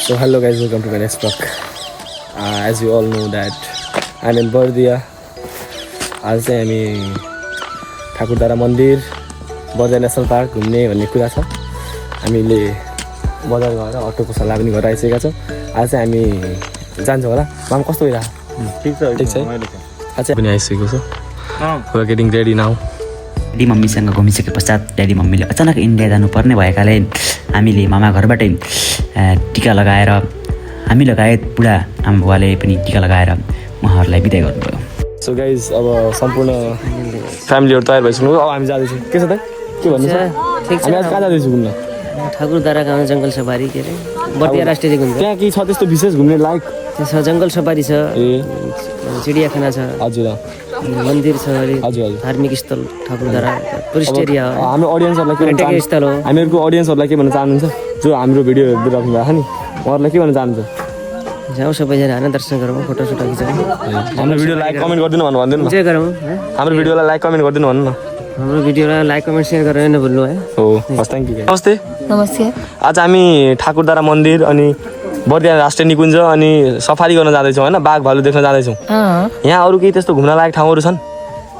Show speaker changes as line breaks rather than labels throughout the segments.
So hello guys, welcome to my next vlog. As you all know that I'm in Bardiya. आज चाहिँ हामी ठाकुरधारा मन्दिर Bardiya national park घुम्ने भन्ने कुरा छ. हामीले बजार गएर अटोको सल्लाह पनि गरेर आइसकेका छौँ. आज चाहिँ हामी जान्छौँ होला. माम कस्तो भइरहेको? ठिक छ. आज पनि आइसकेको छ. We are getting ready now.
Daddy मम्मीसँग घुमिसके पश्चात ड्याडी मम्मीले अचानक इन्डिया जानुपर्ने भएकाले हामीले मामा घरबाटै टिका लगाएर हामी लगायत बुढा आमा बुवाले पनि टिका लगाएर उहाँहरूलाई बिदाई गर्नुभयो.
सो गाइज अब सम्पूर्ण फ्यामिलीहरू तयार भइसक्नु. अब हामी जाँदैछौँ. के छ त? के भन्नु छ? हामी आज कहाँ जाँदैछौँ घुम्न?
ठाकुरधारा गाउँ जङ्गल सफारी के अरे बर्दिया राष्ट्रिय घुम्नु.
त्यहाँ के छ त्यस्तो विशेष घुम्ने लायक?
त्यहाँ छ जङ्गल सफारी छ, चिडियाखाना छ,
हजुर
मन्दिर छ,
हजुर
धार्मिक स्थल ठाकुरधारा टुरिस्ट एरिया हो.
हाम्रो अडियन्सहरूलाई के
पर्यटकीय स्थल हो.
हामीहरूको अडियन्सहरूलाई के भन्न चाहनुहुन्छ जो हाम्रो भिडियो हेरिराख्नु भएको छ नि उहाँहरूलाई के भन्न चाहनुहुन्छ?
जाउँ सबैजना होइन दर्शन गरौँ, फोटोसोटो खिचौँ.
हाम्रो भिडियो लाइक कमेन्ट गरिदिनु भन्नु
इन्जोय गरौँ.
हाम्रो भिडियोलाई लाइक कमेन्ट गरिदिनु भन्नु न.
हाम्रो भिडियोलाई लाइक कमेन्ट सेयर गरेर नभुल्नु है.
हो हस्, थ्याङ्क यू. नमस्ते.
नमस्ते.
आज हामी ठाकुरधारा मन्दिर अनि बर्दिया राष्ट्रिय निकुञ्ज अनि सफारी गर्न जाँदैछौँ होइन, बाघ भालु देख्न जाँदैछौँ. यहाँ अरू केही त्यस्तो घुम्न लायक ठाउँहरू छन्?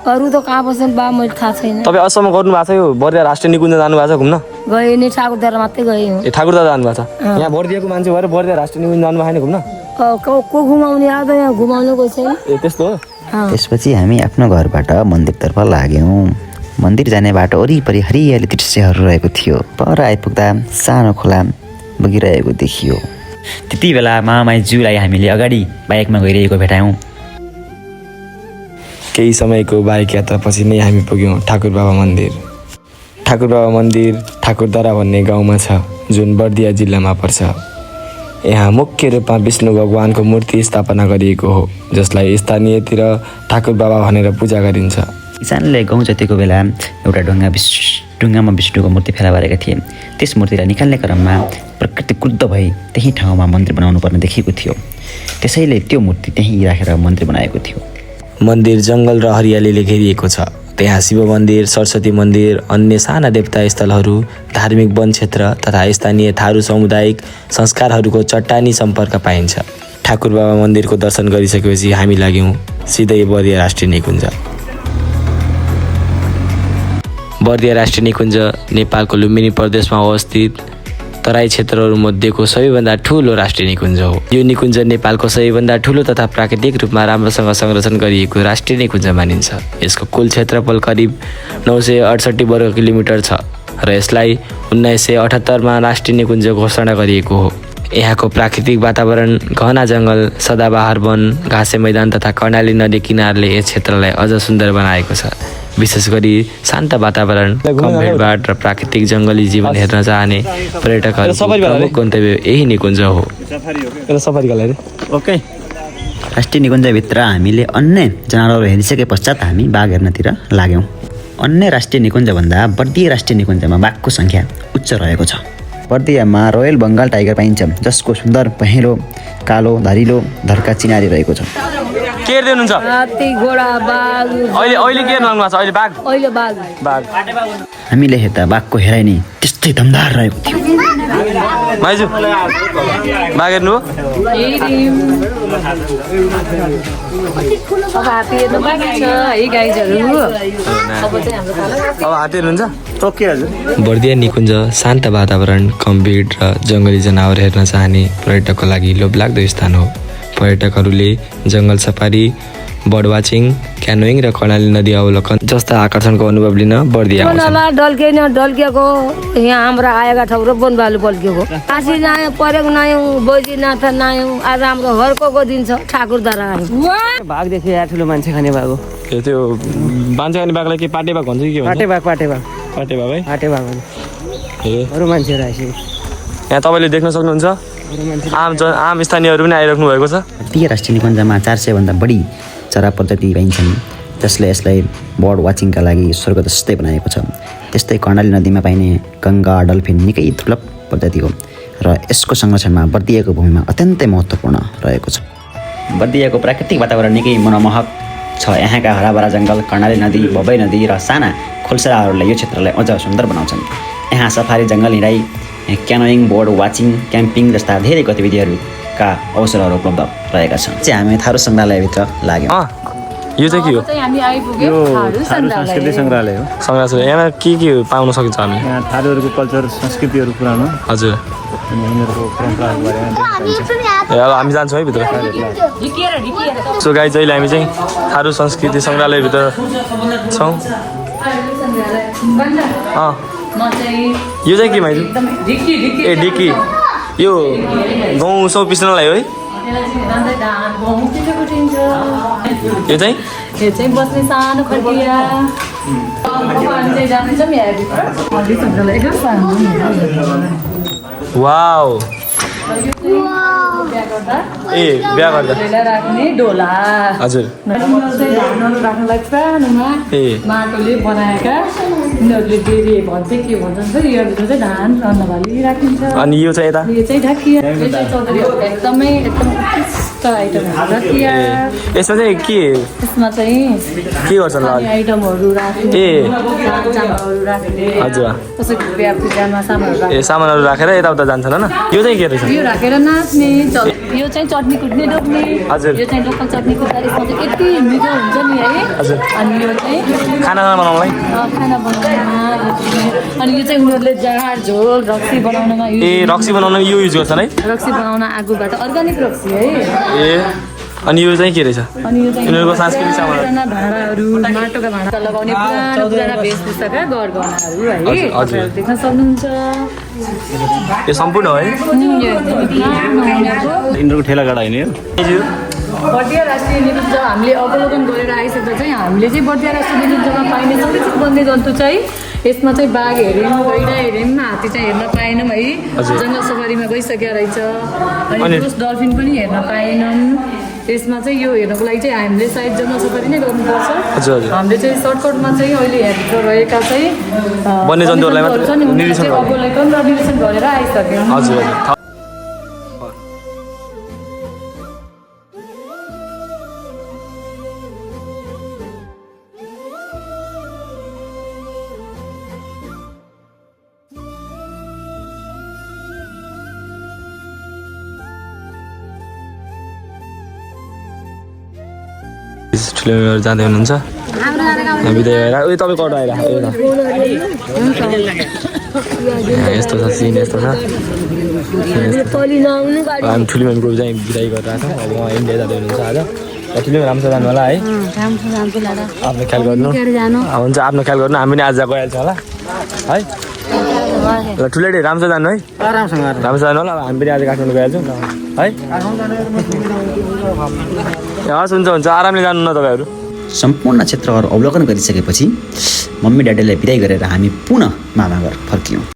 अरू त कहाँ बस्छन् बा, मैले थाहा छैन.
तपाईँ अझसम्म गर्नु भएको छ यो बर्दिया राष्ट्रिय निकुञ्ज जानु भएको छ घुम्न?
गएँ नि ठाकुरधारा मात्रै गएँ.
ए ठाकुरधारा जानु भएको छ. यहाँ बर्दियाको मान्छे भएर बर्दिया राष्ट्रिय निकुञ्ज जानु भएको छैन घुम्न?
को घुमाउने आएर यहाँ घुमाउनु गएको छैन.
ए त्यस्तो हो.
त्यसपछि हामी आफ्नो घरबाट मन्दिरतर्फ लाग्यौँ. मन्दिर जाने बाटो वरिपरि हरियाली दृश्यहरू रहेको थियो. पर आइपुग्दा सानो खोला बगिरहेको देखियो. त्यति बेला मामाज्यूलाई हामीले अगाडि बाइकमा गइरहेको भेटायौँ.
केही समयको बाइक यात्रापछि नै हामी पुग्यौँ ठाकुर बाबा मन्दिर. ठाकुर बाबा मन्दिर ठाकुरधारा भन्ने गाउँमा छ जुन बर्दिया जिल्लामा पर्छ. यहाँ मुख्य रूपमा विष्णु भगवानको मूर्ति स्थापना गरिएको हो जसलाई स्थानीयतिर ठाकुर बाबा भनेर पूजा गरिन्छ.
किसानले गाउँ जतिको बेला एउटा ढुङ्गामा विष्णुको मूर्ति फेला पारेका थिए. त्यस मूर्तिलाई निकाल्ने क्रममा प्रकृति क्रुद्ध भई त्यही ठाउँमा मन्दिर बनाउनु पर्ने देखिएको थियो. त्यसैले त्यो मूर्ति त्यहीँ राखेर मन्दिर बनाएको थियो.
मन्दिर जङ्गल र हरियालीले घेरिएको छ. त्यहाँ शिव मन्दिर, सरस्वती मन्दिर, अन्य साना देवता स्थलहरू, धार्मिक वन क्षेत्र तथा स्थानीय थारू सामुदायिक संस्कारहरूको चट्टानी सम्पर्क पाइन्छ. ठाकुर बाबा मन्दिरको दर्शन गरिसकेपछि हामी लाग्यौँ सिधै बर्दिया राष्ट्रिय निकुञ्ज. बर्दिया राष्ट्रिय निकुञ्ज नेपालको लुम्बिनी प्रदेशमा अवस्थित तराई क्षेत्रहरूमध्येको सबैभन्दा ठुलो राष्ट्रिय निकुञ्ज हो. यो निकुञ्ज नेपालको सबैभन्दा ठुलो तथा प्राकृतिक रूपमा राम्रोसँग संरक्षण गरिएको राष्ट्रिय निकुञ्ज मानिन्छ. यसको कुल क्षेत्रफल करिब 968 वर्ग किलोमिटर छ र यसलाई 1978मा राष्ट्रिय निकुञ्ज घोषणा गरिएको हो. यहाँको प्राकृतिक वातावरण घना जङ्गल, सदाबहार वन, घाँसे मैदान तथा कर्णाली नदी किनारले यस क्षेत्रलाई अझ सुन्दर बनाएको छ. विशेष गरी शान्त वातावरण, कम भिडभाड र प्राकृतिक जङ्गली जीवन हेर्न चाहने पर्यटकहरूको प्रमुख गन्तव्य यही निकुञ्ज हो.
ओके. राष्ट्रिय निकुञ्जभित्र हामीले अन्य जनावरहरू हेरिसके पश्चात हामी बाघ हेर्नतिर लाग्यौँ. अन्य राष्ट्रिय निकुञ्जभन्दा बर्दिया राष्ट्रिय निकुञ्जमा बाघको सङ्ख्या उच्च रहेको छ. बर्दियामा रोयल बङ्गाल टाइगर पाइन्छ जसको सुन्दर पहेँलो, कालो, धारिलो धर्का चिनारी रहेको छ.
के हेर्दै हुनुहुन्छ?
हात्ती, घोडा, बाघ.
अहिले के हेर्नु भएको छ? अहिले बाघ.
अहिले बाघ.
हामीले हेर्दा बाघको हेराइ नै त्यस्तै दमदार रहेको थियो.
माइजू बाघ हेर्नु?
अब हात्ती हेर्नु बाँकी छ है गाइजहरू.
अब हात्ती हेर्नुहुन्छ? ओके हजुर. बर्दिया निकुञ्ज शान्त वातावरण, कम भिड र जङ्गली जनावर हेर्न चाहने पर्यटकको लागि लोभलाग्दो स्थान हो. पर्यटकहरूले जङ्गल सफारी, बर्ड वाचिङ, क्यानोइङ र कर्णाली नदी अवलोकन जस्ता आकर्षणको अनुभव लिन बर्दिया आउँछन्.
डल्किएको यहाँ हाम्रो आएका ठाउँ र बनभालु पल्किएको काशी नआयौँ, परेको नआयौँ, बैजीनाथ नआयौँ. आज हाम्रो हर्कको दिन छ, ठाकुरधारा आयौँ.
बाघ देख्यो यहाँ ठुलो मान्छे खाने बाघ हो.
त्यो मान्छे खाने बाघलाई के पाटे बाघ भन्छ कि के भन्छ?
पाटे बाघ
पाटे बाघ है.
पाटे बाघ हो. अरू मान्छेहरू आइसक्यो.
यहाँ तपाईँले देख्न सक्नुहुन्छ आम स्थानीयहरू पनि आइराख्नु भएको छ.
बर्दिया राष्ट्रिय निकुञ्जमा 400 भन्दा बढी चरा प्रजाति पाइन्छन् जसले यसलाई बर्ड वाचिङका लागि स्वर्ग जस्तै बनाएको छ. त्यस्तै कर्णाली नदीमा पाइने गङ्गा डल्फिन निकै दुर्लभ प्रजाति हो र यसको संरक्षणमा बर्दियाको भूमिमा अत्यन्तै महत्त्वपूर्ण रहेको छ. बर्दियाको प्राकृतिक वातावरण निकै मनमोहक छ. यहाँका हराभरा जङ्गल, कर्णाली नदी, भबै नदी र साना खोलसाहरूले यो क्षेत्रलाई अझ सुन्दर बनाउँछन्. यहाँ सफारी, जङ्गल हिँडाइ क्यानोइङ बोर्ड वाचिङ क्याम्पिङ जस्ता धेरै गतिविधिहरूका अवसरहरू उपलब्ध रहेका छन् चाहिँ हामी थारू सङ्ग्रहालयभित्र लाग्यौँ
यो चाहिँ के हो
हामी आइपुग्यौँ थारू
संस्कृति सङ्ग्रहालय हो।
सङ्ग्रहालय यहाँ के पाउन सकिन्छ हामी
यहाँ थारूहरूको कल्चर संस्कृतिहरू पुरानो
हजुर
अनि यिनीहरूको परम्पराको बारेमा
ए अब हामी जान्छौँ है भित्र सो गाइज अहिले हामी चाहिँ थारू संस्कृति सङ्ग्रहालयभित्र छौँ यो चाहिँ के भाइ ए डिकी यो गहुँ उसो पिस्नलाई हो है यो चाहिँ
यो चाहिँ बस्ने सानो खटिया जान्छौँ यहाँभित्र एकदम सानो
वाउ ए बिहा गर्दा
राख्ने डोला
हजुर
धानहरू राख्नलाई सानोमा
ए
माटोले बनाएका यिनीहरूले डेरी भन्थे के भन्छन् योभित्र चाहिँ धान अन्नबाली राखिन्छ
अनि यो चाहिँ यता
यो चाहिँ ढाकिया यो चाहिँ चौधरीहरूको एकदमै एकदम उत्कृष्ट आइटम ढाकिया
यसमा चाहिँ के
यसमा चाहिँ
के गर्छ ल
आइटमहरू राख्ने
ए
चामलहरू राख्ने
हजुर
कसैको बिहा पूजामा सामानहरू राख्ने
ए सामानहरू राखेर यताउता जान्छन् होइन यो चाहिँ के रहेछ
यो राखेर नाच्ने यो चाहिँ चटनी कुट्ने डोक्ने
हजुर।
यो चाहिँ लोकल चटनी कुट्दा यसमा चाहिँ यति मिठो हुन्छ नि है
हजुर।
अनि यो चाहिँ
खाना बनाउनलाई
खाना बनाउनमा अनि यो चाहिँ उनीहरूले जाँड झोल रक्सी बनाउनमा
ए रक्सी बनाउन यो युज गर्छन् है
रक्सी बनाउन आगोबाट अर्ग्यानिक रक्सी है
ए अनि यो चाहिँ के रहेछ
अनि यो चाहिँ
यिनीहरूको सांस्कृतिक सामान
पुराना भाँडाहरू माटोका भाँडा लगाउने पुरानो पुराना वेशभूषाका गरगहनाहरू है
हजुर।
तपाईँहरू देख्न सक्नुहुन्छ
यो सम्पूर्ण हो है
यो एकदमै पुरानो उनीहरूको
यिनीहरूको ठेलागाडा होइन यो
बर्दिया राष्ट्रिय निकुञ्ज हामीले अवलोकन गरेर आइसक्दा चाहिँ हामीले चाहिँ बर्दिया राष्ट्रिय निकुञ्जमा पाइने संरक्षित वन्यजन्तु चाहिँ यसमा चाहिँ बाघ हेऱ्यौँ गैडा हेऱ्यौँ हात्ती चाहिँ हेर्न पाएनौँ है जङ्गल सफारीमा गइसकेको रहेछ अनि पुरुष डल्फिन पनि हेर्न पाएनौँ त्यसमा चाहिँ यो हेर्नको लागि चाहिँ हामीले सायद जङ्गल सफारी नै गर्नुपर्छ
हजुर हजुर
हामीले चाहिँ सर्टकटमा चाहिँ अहिले यहाँभित्र रहेका चाहिँ
वन्यजन्तुहरूलाई मात्र
छ नि, उनीहरूलाई
निरीक्षण
चाहिँ अवलोकन र निरीक्षण गरेर आइसक्यौँ
हजुर हजुर ठुलो जाँदै हुनुहुन्छ बिदाई भएर उयो तपाईँको अटो आइरहेको यस्तो छ सिन यस्तो छ हामी ठुलो म्यामको चाहिँ बिदाई गरिरहेको छौँ अब उहाँ इन्डिया जाँदै हुनुहुन्छ आज र ठुलो राम्रो जानु होला है आफ्नो ख्याल गर्नु हुन्छ आफ्नो ख्याल गर्नु हामी पनि आज गइहाल्छौँ होला है ल ठुलै राम्रो जानु है राम्रो जानु होला अब हामी पनि आज काठमाडौँ गइहाल्छौँ है हस् हुन्छ हुन्छ आरामले जानु न तपाईँहरू
सम्पूर्ण क्षेत्रहरू अवलोकन गरिसकेपछि मम्मी ड्याडीलाई बिदाई गरेर हामी पुनः मामाघर फर्क्यौँ